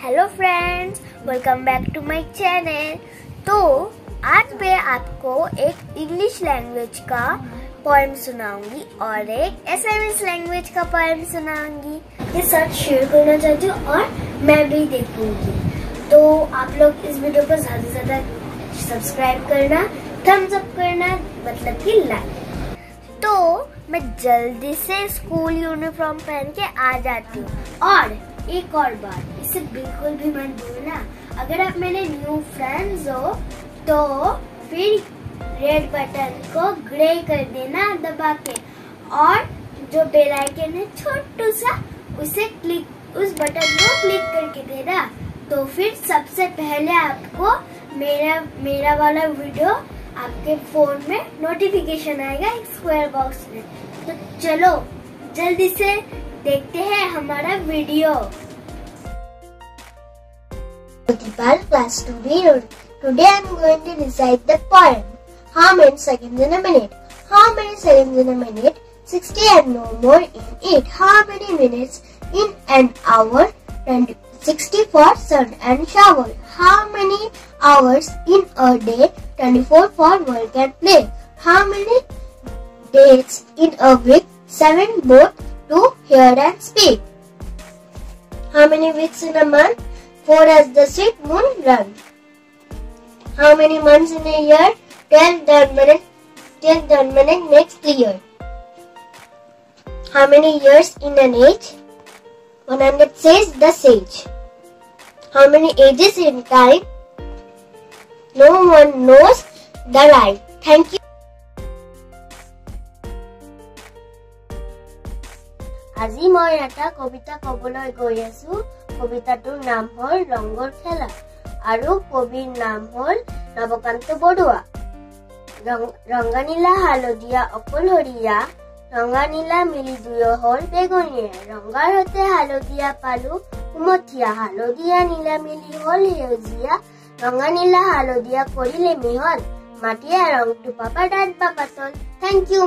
Hello friends, welcome back to my channel. तो आज मैं आपको एक इंग्लिश लैंग्वेज का पोएम सुनाऊंगी और एक एसएमएस लैंग्वेज का पोएम सुनाऊंगी। ये साथ शेयर करना चाहती हूँ और मैं भी देखूंगी। तो आप लोग इस वीडियो को ज्यादा से ज्यादा सब्सक्राइब करना, थम्स अप करना, मतलब कि लाइक। तो मैं जल्दी से स्कूल यूनिफॉर्म पहन के आ जाती हूँ। और एक और बात, इसे बिल्कुल भी मत भूलना, अगर आप मेरे न्यू फ्रेंड्स हो तो फिर रेड बटन को ग्रे कर देना दबा के, और जो बेल आइकन है छोटू सा, उसे क्लिक, उस बटन को क्लिक करके देना। तो फिर सबसे पहले आपको मेरा वाला वीडियो आपके फोन में नोटिफिकेशन आएगा एक स्क्वायर बॉक्स में। तो चलो जल्दी से देखते हैं हमारा video. Class 2B. Today I am going to recite the poem. How many seconds in a minute? How many seconds in a minute? 60 and no more in it. How many minutes in an hour? 60 for sun and shower. How many hours in a day? 24 for work and play. How many days in a week? 7 both to hear and speak. How many weeks in a month? 4 as the sweet moon run. How many months in a year? 12 done minute next year. How many years in an age? 100 says the sage. How many ages in time? No one knows the right. Thank you. আজি মই এটা কবিতা কবলৈ গৈ আছো। কবিতাটোৰ নাম হ'ল ৰঙৰ খেলা আৰু কবিৰ নাম হ'ল নৱকান্ত বৰুৱা। ৰঙানীলা হালধীয়া অকলহৰীয়া, ৰঙানীলা মিলি দুয়ো হ'ল বেঙুনীয়া, ৰঙাৰ সৈতে হালধীয়া পালো উমঠীয়া, হালধীয়া নীলা মিলি হ'ল সেউজীয়া, ৰঙানীলা হালধীয়া কৰিলে মিহল, মাটিয়া ৰংটো পাবা দাঁত বা পাতল। Thank you.